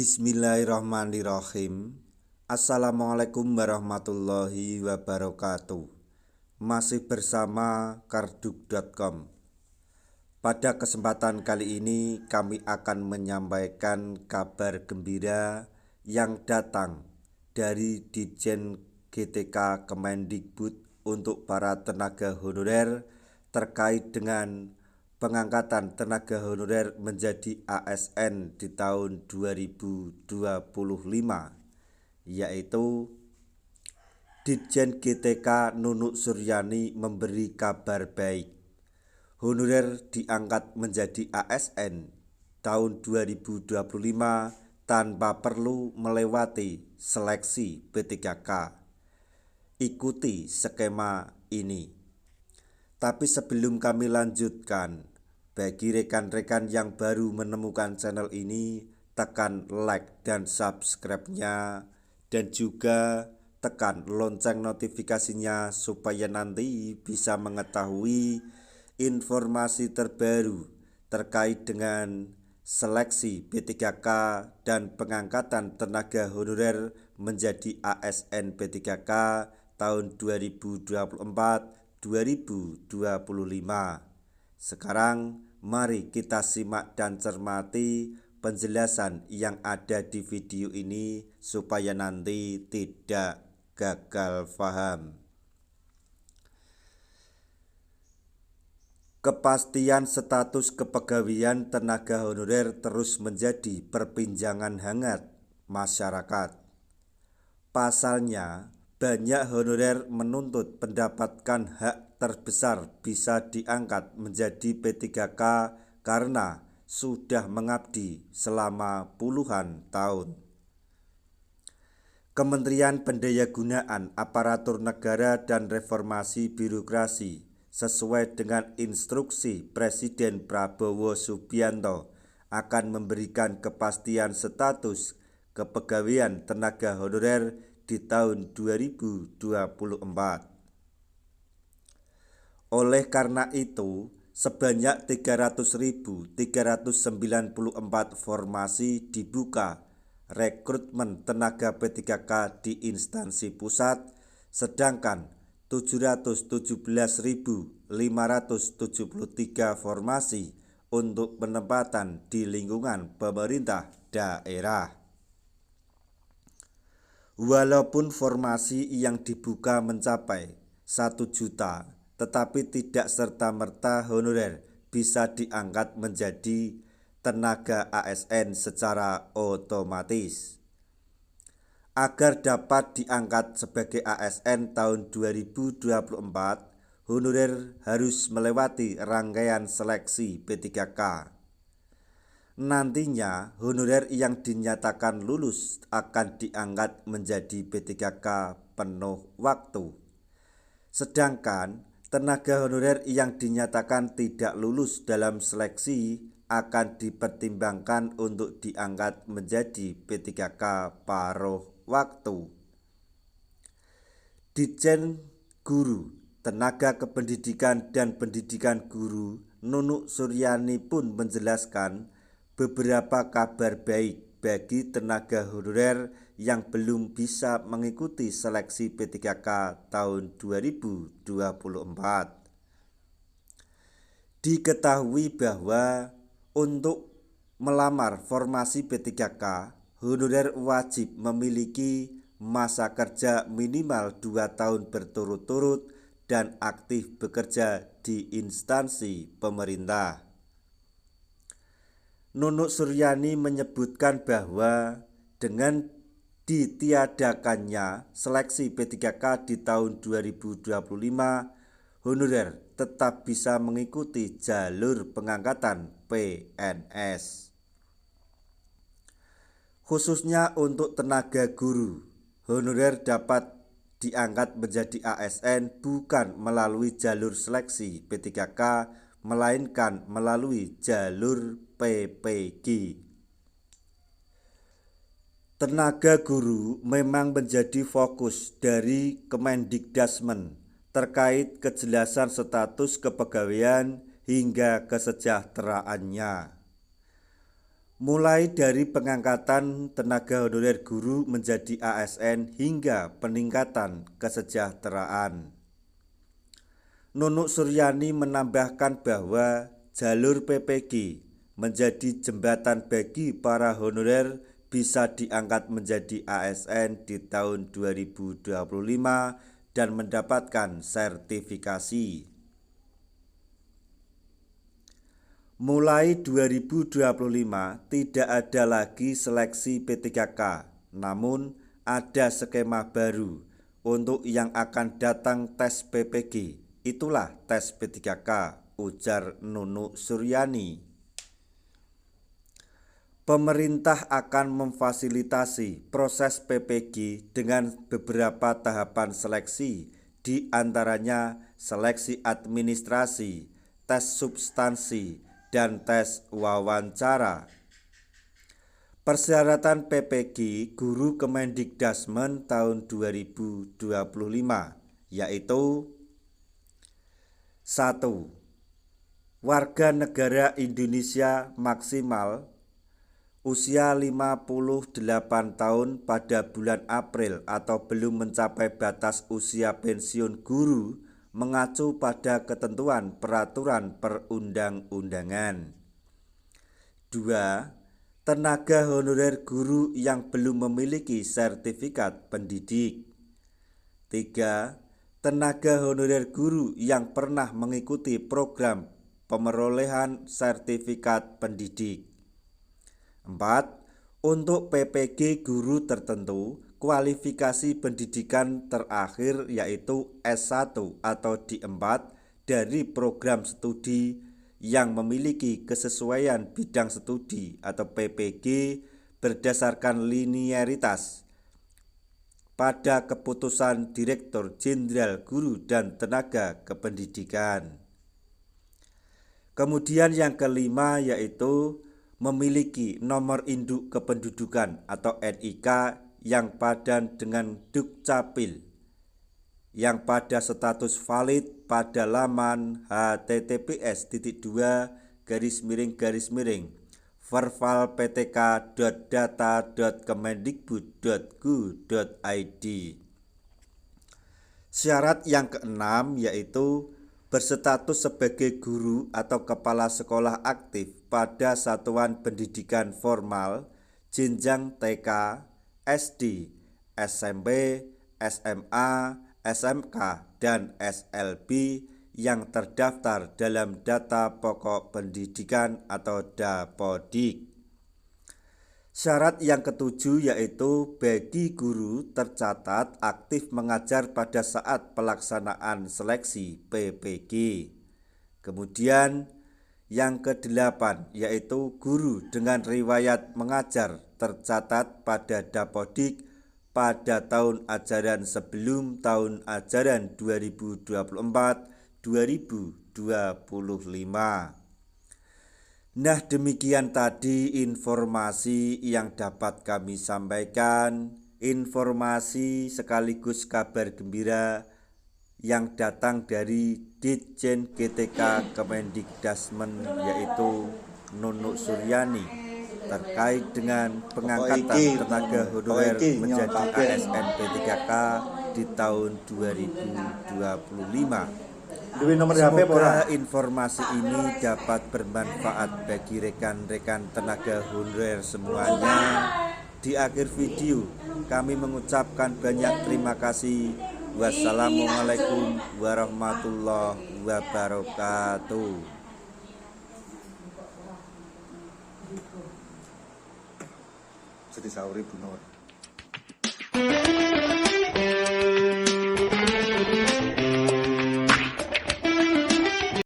Bismillahirrahmanirrahim. Assalamualaikum warahmatullahi wabarakatuh. Masih bersama karduk.com. Pada kesempatan kali ini kami akan menyampaikan kabar gembira yang datang dari Ditjen GTK Kemendikbud untuk para tenaga honorer terkait dengan pengangkatan tenaga honorer menjadi ASN di tahun 2025, yaitu Ditjen GTK Nunuk Suryani memberi kabar baik. Honorer diangkat menjadi ASN tahun 2025 tanpa perlu melewati seleksi P3K. Ikuti skema ini. Tapi sebelum kami lanjutkan, bagi rekan-rekan yang baru menemukan channel ini, tekan like dan subscribe-nya, dan juga tekan lonceng notifikasinya supaya nanti bisa mengetahui informasi terbaru terkait dengan seleksi P3K dan pengangkatan tenaga honorer menjadi ASN P3K tahun 2024-2025. Sekarang mari kita simak dan cermati penjelasan yang ada di video ini supaya nanti tidak gagal paham. Kepastian status kepegawaian tenaga honorer terus menjadi perbincangan hangat masyarakat. Pasalnya, banyak honorer menuntut mendapatkan hak terbesar bisa diangkat menjadi P3K karena sudah mengabdi selama puluhan tahun. Kementerian Pendayagunaan Aparatur Negara dan Reformasi Birokrasi sesuai dengan instruksi Presiden Prabowo Subianto akan memberikan kepastian status kepegawaian tenaga honorer di tahun 2024. Oleh karena itu, sebanyak 300.394 formasi dibuka rekrutmen tenaga P3K di instansi pusat, sedangkan 717.573 formasi untuk penempatan di lingkungan pemerintah daerah. Walaupun formasi yang dibuka mencapai 1 juta, tetapi tidak serta-merta honorer bisa diangkat menjadi tenaga ASN secara otomatis. Agar dapat diangkat sebagai ASN tahun 2024, honorer harus melewati rangkaian seleksi P3K. Nantinya honorer yang dinyatakan lulus akan diangkat menjadi P3K penuh waktu. Sedangkan tenaga honorer yang dinyatakan tidak lulus dalam seleksi akan dipertimbangkan untuk diangkat menjadi P3K paruh waktu. Ditjen Guru, Tenaga Kependidikan dan Pendidikan Guru Nunuk Suryani pun menjelaskan beberapa kabar baik bagi tenaga honorer yang belum bisa mengikuti seleksi P3K tahun 2024. Diketahui bahwa untuk melamar formasi P3K, honorer wajib memiliki masa kerja minimal 2 tahun berturut-turut dan aktif bekerja di instansi pemerintah. Nunuk Suryani menyebutkan bahwa dengan ditiadakannya seleksi P3K di tahun 2025, honorer tetap bisa mengikuti jalur pengangkatan PNS. Khususnya untuk tenaga guru, honorer dapat diangkat menjadi ASN bukan melalui jalur seleksi P3K, melainkan melalui jalur PPG. Tenaga guru memang menjadi fokus dari Kemendikdasmen terkait kejelasan status kepegawaian hingga kesejahteraannya. mulai dari pengangkatan tenaga honorer guru menjadi ASN hingga peningkatan kesejahteraan. Nunuk Suryani menambahkan bahwa jalur PPG menjadi jembatan bagi para honorer bisa diangkat menjadi ASN di tahun 2025 dan mendapatkan sertifikasi. Mulai 2025 tidak ada lagi seleksi P3K, namun ada skema baru untuk yang akan datang tes PPG. Itulah tes P3K, ujar Nunuk Suryani. Pemerintah akan memfasilitasi proses PPG dengan beberapa tahapan seleksi, di antaranya seleksi administrasi, tes substansi, dan tes wawancara. Persyaratan PPG Guru Kemendikdasmen tahun 2025 yaitu 1. Warga negara Indonesia maksimal usia 58 tahun pada bulan April atau belum mencapai batas usia pensiun guru mengacu pada ketentuan peraturan perundang-undangan. 2. Tenaga honorer guru yang belum memiliki sertifikat pendidik. 3. Tenaga honorer guru yang pernah mengikuti program pemerolehan sertifikat pendidik. 4. Untuk PPG guru tertentu, kualifikasi pendidikan terakhir yaitu S1 atau D4 dari program studi yang memiliki kesesuaian bidang studi atau PPG berdasarkan linearitas pada keputusan Direktur Jenderal Guru dan Tenaga Kependidikan. Kemudian yang kelima yaitu memiliki nomor induk kependudukan atau NIK yang padan dengan Dukcapil yang pada status valid pada laman https://vervalptk.data.kemendikbud.go.id. Syarat yang keenam yaitu berstatus sebagai guru atau kepala sekolah aktif pada satuan pendidikan formal jenjang TK, SD, SMP, SMA, SMK, dan SLB yang terdaftar dalam data pokok pendidikan atau Dapodik. Syarat yang ketujuh yaitu bagi guru tercatat aktif mengajar pada saat pelaksanaan seleksi PPG. Kemudian yang kedelapan yaitu guru dengan riwayat mengajar tercatat pada Dapodik pada tahun ajaran sebelum tahun ajaran 2024-2025. Nah, demikian tadi informasi yang dapat kami sampaikan, informasi sekaligus kabar gembira yang datang dari Ditjen GTK Kemendikdasmen yaitu Nunuk Suryani terkait dengan pengangkatan tenaga honorer menjadi ASN P3K di tahun 2025. Semoga informasi ini dapat bermanfaat bagi rekan-rekan tenaga honorer semuanya. Di akhir video kami mengucapkan banyak terima kasih. Wassalamualaikum warahmatullahi wabarakatuh. Jadi sahur Bu Nur.